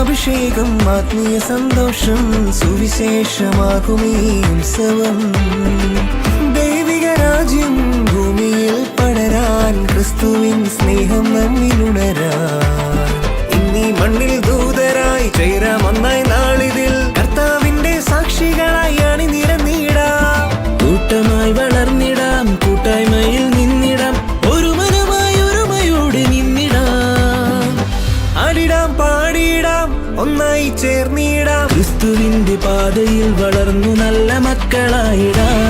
അഭിഷേകം ആത്മീയ സന്തോഷം സുവിശേഷമാകുമീ ഉത്സവം. ദൈവിക രാജ്യം ഭൂമിയിൽ പടരാൻ ക്രിസ്തുവിൻ സ്നേഹം നമ്മിലുണരാൻ ഇന്നീ മണ്ണിൽ ദൂതരായി ചേരാം ഒന്നായി നാളിതിൽ കർത്താവിന്റെ സാക്ഷികളായി അണിനിരന്നിടാം. കൂട്ടമായി വളർന്നിടാം, കൂട്ടായ്മയിൽ നിന്നിടാം, ഒരു മനമായി ഒരുമയോടെ നിന്നിടാം. ആടിടാം പാടിയിടാം, ഒന്നായി ചേർന്നിടാം, ക്രിസ്തുവിന്റെ പാതയിൽ വളർന്നു നല്ല മക്കളായിടാം.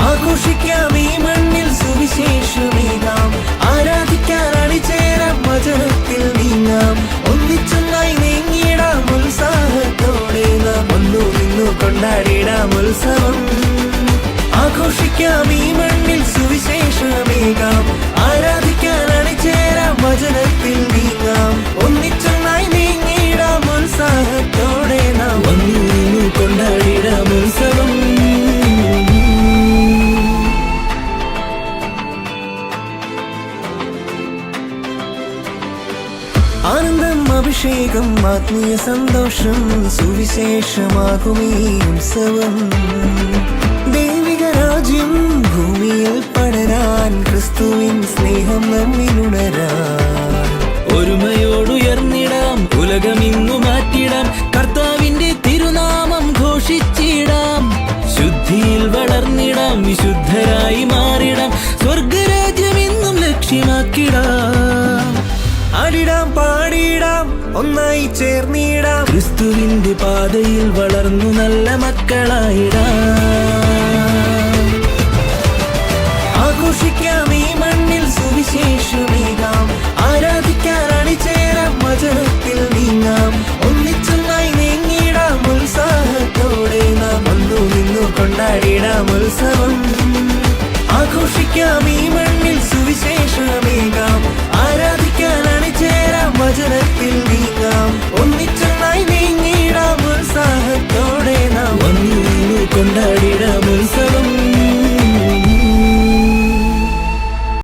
ആഘോഷിക്കാം ഈ മണ്ണിൽ സുവിശേഷമേകാം, ആരാധിക്കാൻ അണിചേരാം, വചനത്തിൽ നീങ്ങാം, ഒന്നിച്ചൊന്നായി നീങ്ങിടാം, ഉത്സാഹത്തോടെ നാം ഒന്നു നിന്നു കൊണ്ടാടിടാം ഉത്സവം. ആഘോഷിക്കാം ഈ മണ്ണിൽ സുവിശേഷമേകാം, ആരാധിക്കാൻ അണിചേരാം, വചനത്തിൽ നീങ്ങാം, ഒന്നിച്ചൊന്നായി നീങ്ങിടാം, ഉത്സാഹത്തോടെ നാം ഒന്നു നിന്നു കൊണ്ടാടിടാം ഉത്സവം. ആനന്ദം അഭിഷേകം ആത്മീയ സന്തോഷം സുവിശേഷമാകുമീ ഉത്സവം. ദൈവിക രാജ്യം ഭൂമിയിൽ പടരാൻ ക്രിസ്തുവിൻ സ്നേഹം നമ്മിലുണരാൻ ഒരുമയോടുയർന്നിടാം, ഉലകമിന്നു മാറ്റിടാം, കർത്താവിന്റെ തിരുനാമം ഘോഷിച്ചിടാം, ശുദ്ധിയിൽ വളർന്നിടാം, വിശുദ്ധരായി മാറിടാം, സ്വർഗരാജ്യം എന്നും ലക്ഷ്യമാക്കിടാം. ആടിടാം പാടിയിടാം, ഒന്നായി ചേർന്നിടാം, ക്രിസ്തുവിന്റെ പാതയിൽ വളർന്നു നല്ല മക്കളായിടാം. ആഘോഷിക്കാം ഈ മണ്ണിൽ സുവിശേഷമേകാം, ആരാധിക്കാൻ അണിചേരാം, വചനത്തിൽ നീങ്ങാം, ഒന്നിച്ചൊന്നായി നീങ്ങിടാം, ഉത്സാഹത്തോടെ നാം ഒന്നു നിന്നു കൊണ്ടാടിടാം ഉത്സവം. ആഘോഷിക്കാം ഈ മണ്ണിൽ സുവിശേഷമേകാം,